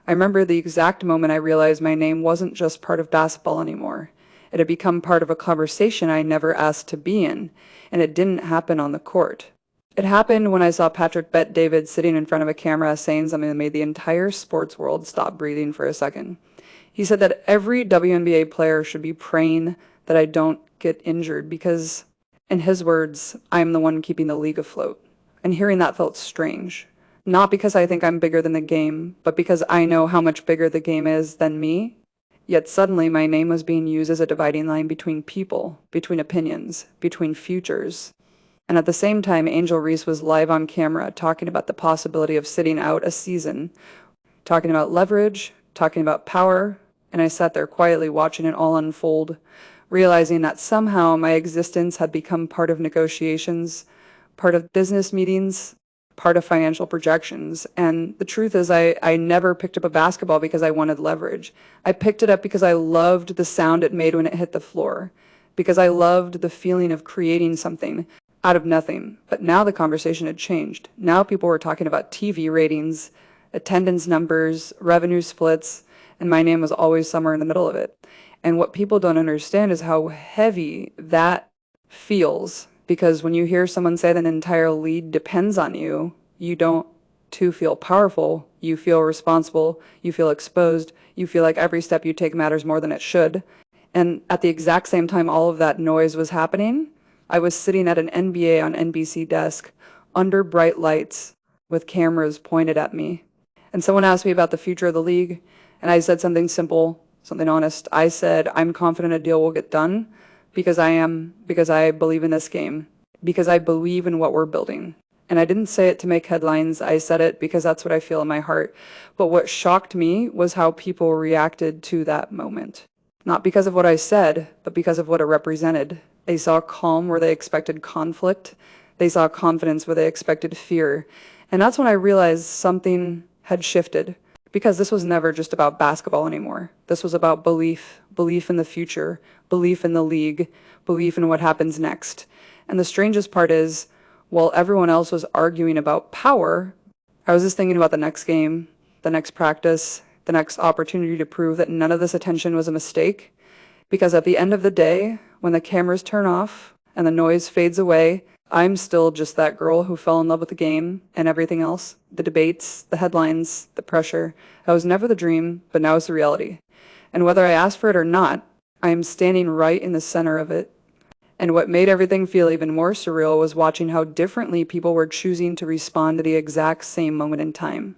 I remember the exact moment I realized my name wasn't just part of basketball anymore. It had become part of a conversation I never asked to be in, and it didn't happen on the court. It happened when I saw Patrick Bet David sitting in front of a camera saying something that made the entire sports world stop breathing for a second. He said that every WNBA player should be praying that I don't get injured because, in his words, I'm the one keeping the league afloat. And hearing that felt strange. Not because I think I'm bigger than the game, but because I know how much bigger the game is than me. Yet suddenly my name was being used as a dividing line between people, between opinions, between futures. And at the same time, Angel Reese was live on camera talking about the possibility of sitting out a season, talking about leverage, talking about power, and I sat there quietly watching it all unfold, realizing that somehow my existence had become part of negotiations, part of business meetings, part of financial projections. And the truth is I never picked up a basketball because I wanted leverage. I picked it up because I loved the sound it made when it hit the floor, because I loved the feeling of creating something out of nothing. But now the conversation had changed. Now people were talking about TV ratings, attendance numbers, revenue splits, and my name was always somewhere in the middle of it. And what people don't understand is how heavy that feels, because when you hear someone say that an entire lead depends on you, you don't too feel powerful, you feel responsible, you feel exposed, you feel like every step you take matters more than it should. And at the exact same time all of that noise was happening, I was sitting at an NBA on NBC desk under bright lights with cameras pointed at me. And someone asked me about the future of the league, and I said something simple, something honest. I said, I'm confident a deal will get done because I believe in this game, because I believe in what we're building. And I didn't say it to make headlines. I said it because that's what I feel in my heart. But what shocked me was how people reacted to that moment. Not because of what I said, but because of what it represented. They saw calm where they expected conflict. They saw confidence where they expected fear. And that's when I realized something had shifted. Because this was never just about basketball anymore. This was about belief, belief in the future, belief in the league, belief in what happens next. And the strangest part is, while everyone else was arguing about power, I was just thinking about the next game, the next practice, the next opportunity to prove that none of this attention was a mistake. Because at the end of the day, when the cameras turn off and the noise fades away, I'm still just that girl who fell in love with the game and everything else. The debates, the headlines, the pressure. I was never the dream, but now it's the reality. And whether I asked for it or not, I am standing right in the center of it. And what made everything feel even more surreal was watching how differently people were choosing to respond to the exact same moment in time.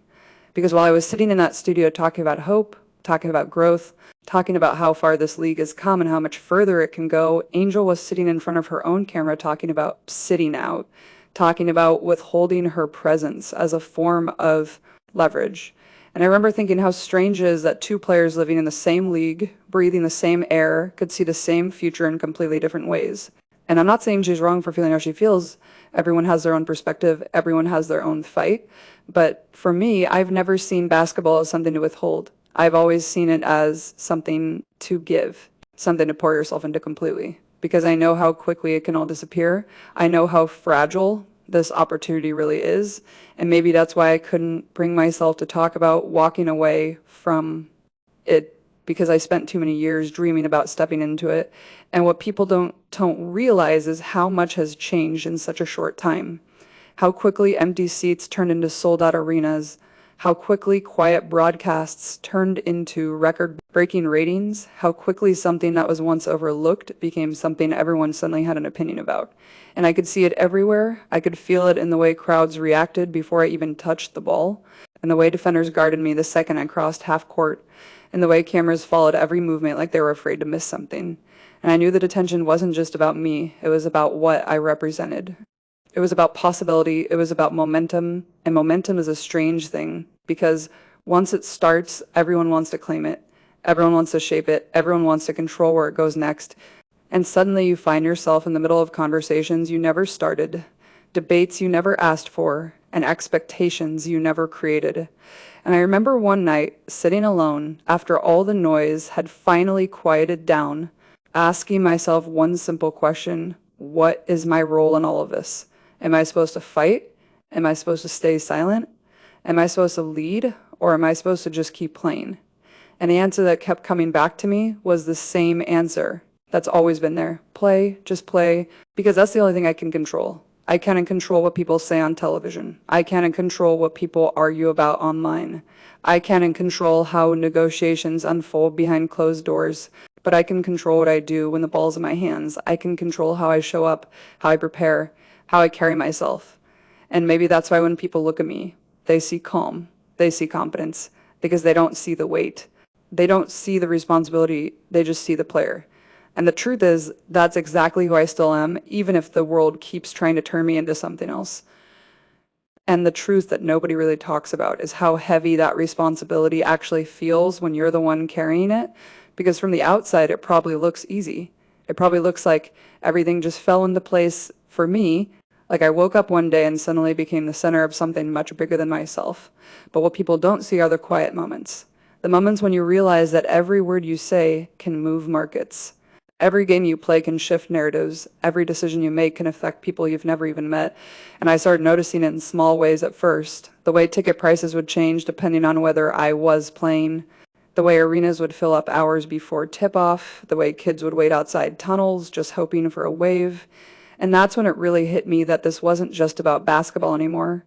Because while I was sitting in that studio talking about hope, talking about growth, talking about how far this league has come and how much further it can go, Angel was sitting in front of her own camera talking about sitting out, talking about withholding her presence as a form of leverage. And I remember thinking how strange it is that two players living in the same league, breathing the same air, could see the same future in completely different ways. And I'm not saying she's wrong for feeling how she feels. Everyone has their own perspective. Everyone has their own fight. But for me, I've never seen basketball as something to withhold. I've always seen it as something to give, something to pour yourself into completely. Because I know how quickly it can all disappear. I know how fragile this opportunity really is. And maybe that's why I couldn't bring myself to talk about walking away from it, because I spent too many years dreaming about stepping into it. And what people don't realize is how much has changed in such a short time. How quickly empty seats turned into sold-out arenas. How quickly quiet broadcasts turned into record-breaking ratings. How quickly something that was once overlooked became something everyone suddenly had an opinion about. And I could see it everywhere. I could feel it in the way crowds reacted before I even touched the ball, and the way defenders guarded me the second I crossed half court, and the way cameras followed every movement like they were afraid to miss something. And I knew that attention wasn't just about me. It was about what I represented. It was about possibility. It was about momentum. And momentum is a strange thing because once it starts, everyone wants to claim it. Everyone wants to shape it. Everyone wants to control where it goes next. And suddenly you find yourself in the middle of conversations you never started, debates you never asked for, and expectations you never created. And I remember one night, sitting alone, after all the noise had finally quieted down, asking myself one simple question: what is my role in all of this? Am I supposed to fight? Am I supposed to stay silent? Am I supposed to lead? or am I supposed to just keep playing? And the answer that kept coming back to me was the same answer that's always been there. Play, just play, because that's the only thing I can control. I can't control what people say on television. I can't control what people argue about online. I can't control how negotiations unfold behind closed doors, but I can control what I do when the ball's in my hands. I can control how I show up, how I prepare, how I carry myself. And maybe that's why when people look at me, they see calm, they see confidence, because they don't see the weight. They don't see the responsibility, they just see the player. And the truth is, that's exactly who I still am, even if the world keeps trying to turn me into something else. And the truth that nobody really talks about is how heavy that responsibility actually feels when you're the one carrying it. Because from the outside, it probably looks easy. It probably looks like everything just fell into place for me. Like I woke up one day and suddenly became the center of something much bigger than myself. But what people don't see are the quiet moments. The moments when you realize that every word you say can move markets. Every game you play can shift narratives. Every decision you make can affect people you've never even met. And I started noticing it in small ways at first. The way ticket prices would change depending on whether I was playing. The way arenas would fill up hours before tip-off. The way kids would wait outside tunnels just hoping for a wave. And that's when it really hit me that this wasn't just about basketball anymore.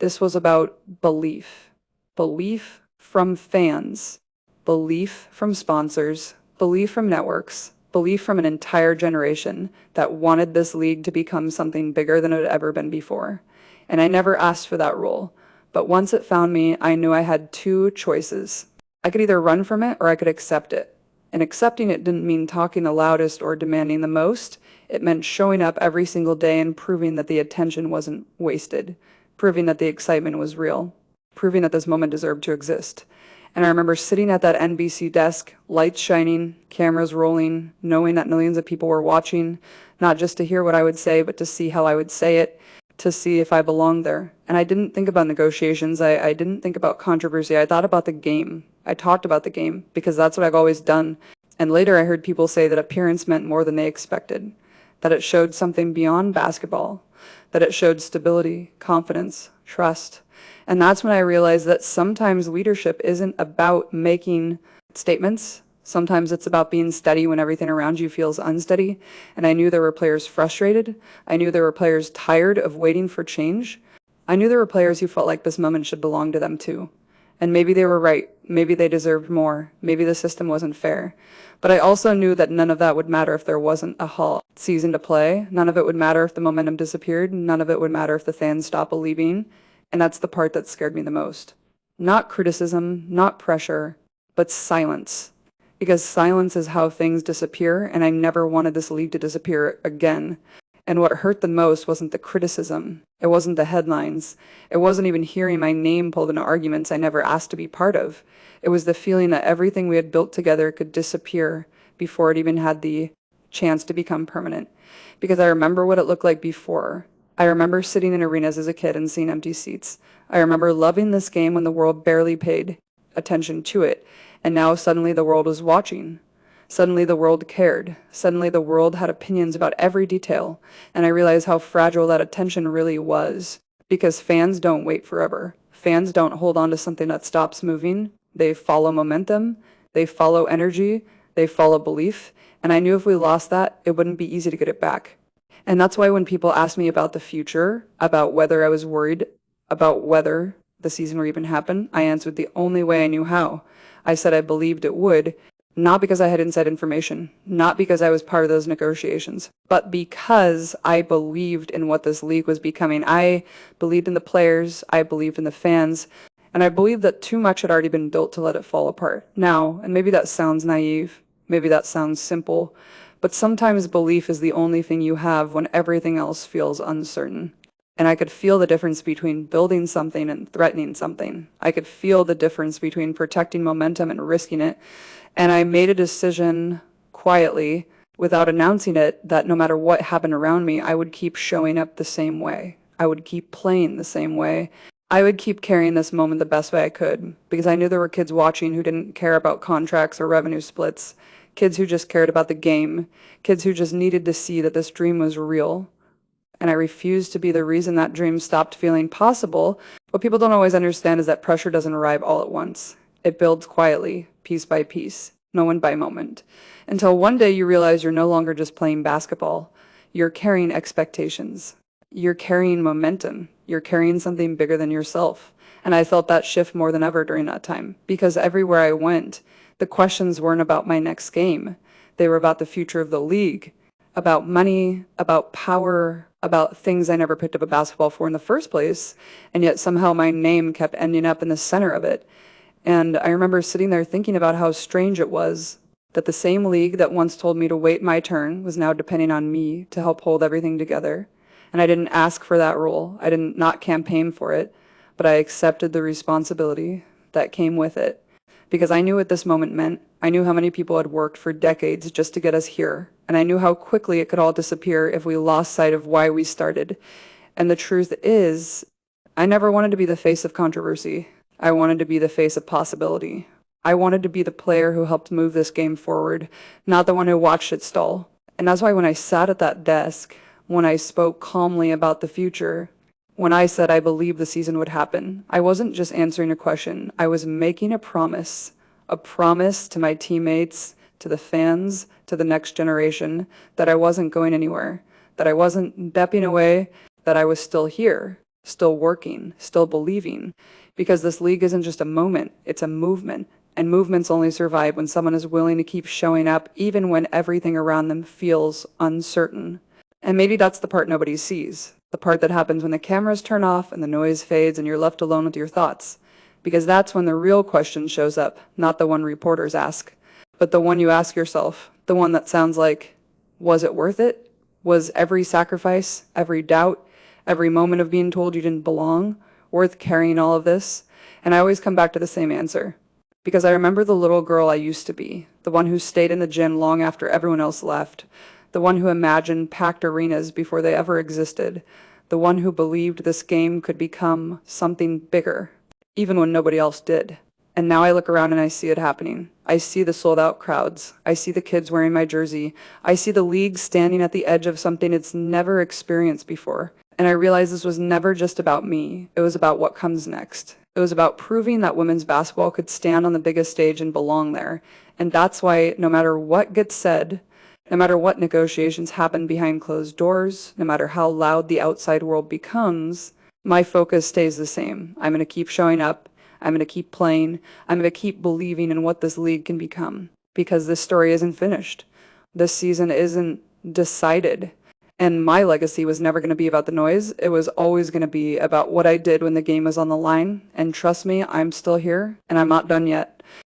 This was about belief. Belief from fans. Belief from sponsors. Belief from networks. Belief from an entire generation that wanted this league to become something bigger than it had ever been before. And I never asked for that role. But once it found me, I knew I had two choices. I could either run from it or I could accept it. And accepting it didn't mean talking the loudest or demanding the most. It meant showing up every single day and proving that the attention wasn't wasted, proving that the excitement was real, proving that this moment deserved to exist. And I remember sitting at that NBC desk, lights shining, cameras rolling, knowing that millions of people were watching, not just to hear what I would say, but to see how I would say it, to see if I belonged there. And I didn't think about negotiations. I didn't think about controversy. I thought about the game. I talked about the game because that's what I've always done. And later I heard people say that appearance meant more than they expected, that it showed something beyond basketball, that it showed stability, confidence, trust. And that's when I realized that sometimes leadership isn't about making statements. Sometimes it's about being steady when everything around you feels unsteady. And I knew there were players frustrated. I knew there were players tired of waiting for change. I knew there were players who felt like this moment should belong to them too. And maybe they were right. Maybe they deserved more. Maybe the system wasn't fair. But I also knew that none of that would matter if there wasn't a Hall season to play. None of it would matter if the momentum disappeared. None of it would matter if the fans stopped believing. And that's the part that scared me the most. Not criticism, not pressure, but silence. Because silence is how things disappear, and I never wanted this league to disappear again. And what hurt the most wasn't the criticism. It wasn't the headlines. It wasn't even hearing my name pulled into arguments I never asked to be part of. It was the feeling that everything we had built together could disappear before it even had the chance to become permanent. Because I remember what it looked like before. I remember sitting in arenas as a kid and seeing empty seats. I remember loving this game when the world barely paid attention to it. And now suddenly the world was watching. Suddenly the world cared. Suddenly the world had opinions about every detail. And I realized how fragile that attention really was. Because fans don't wait forever. Fans don't hold on to something that stops moving. They follow momentum. They follow energy. They follow belief. And I knew if we lost that, it wouldn't be easy to get it back. And that's why when people ask me about the future, about whether I was worried, about whether the season would even happen, I answered the only way I knew how. I said I believed it would, not because I had inside information, not because I was part of those negotiations, but because I believed in what this league was becoming. I believed in the players, I believed in the fans, and I believed that too much had already been built to let it fall apart. Now, and maybe that sounds naive, maybe that sounds simple, but sometimes belief is the only thing you have when everything else feels uncertain. And I could feel the difference between building something and threatening something. I could feel the difference between protecting momentum and risking it. And I made a decision quietly, without announcing it, that no matter what happened around me, I would keep showing up the same way. I would keep playing the same way. I would keep carrying this moment the best way I could, because I knew there were kids watching who didn't care about contracts or revenue splits. Kids who just cared about the game. Kids who just needed to see that this dream was real. and I refused to be the reason that dream stopped feeling possible. What people don't always understand is that pressure doesn't arrive all at once. It builds quietly, piece by piece, moment by moment, until one day you realize you're no longer just playing basketball. You're carrying expectations. You're carrying momentum. You're carrying something bigger than yourself. And I felt that shift more than ever during that time, because everywhere I went, the questions weren't about my next game. They were about the future of the league, about money, about power, about things I never picked up a basketball for in the first place, and yet somehow my name kept ending up in the center of it. And I remember sitting there thinking about how strange it was that the same league that once told me to wait my turn was now depending on me to help hold everything together. And I didn't ask for that role. I didn't not campaign for it, but I accepted the responsibility that came with it. Because I knew what this moment meant. I knew how many people had worked for decades just to get us here. And I knew how quickly it could all disappear if we lost sight of why we started. And the truth is, I never wanted to be the face of controversy. I wanted to be the face of possibility. I wanted to be the player who helped move this game forward, not the one who watched it stall. And that's why when I sat at that desk, when I spoke calmly about the future, when I said I believed the season would happen, I wasn't just answering a question. I was making a promise to my teammates, to the fans, to the next generation, that I wasn't going anywhere, that I wasn't stepping away, that I was still here, still working, still believing. Because this league isn't just a moment, it's a movement. And movements only survive when someone is willing to keep showing up even when everything around them feels uncertain. And maybe that's the part nobody sees. The part that happens when the cameras turn off and the noise fades and you're left alone with your thoughts. Because that's when the real question shows up, not the one reporters ask, but the one you ask yourself, the one that sounds like, was it worth it? Was every sacrifice, every doubt, every moment of being told you didn't belong, worth carrying all of this? And I always come back to the same answer. Because I remember the little girl I used to be, the one who stayed in the gym long after everyone else left, the one who imagined packed arenas before they ever existed, the one who believed this game could become something bigger, even when nobody else did. And now I look around and I see it happening. I see the sold-out crowds. I see the kids wearing my jersey. I see the league standing at the edge of something it's never experienced before. And I realize this was never just about me. It was about what comes next. It was about proving that women's basketball could stand on the biggest stage and belong there. And that's why no matter what gets said, no matter what negotiations happen behind closed doors, no matter how loud the outside world becomes, my focus stays the same. I'm going to keep showing up. I'm going to keep playing. I'm going to keep believing in what this league can become. Because this story isn't finished. This season isn't decided. And my legacy was never going to be about the noise. It was always going to be about what I did when the game was on the line. And trust me, I'm still here, and I'm not done yet.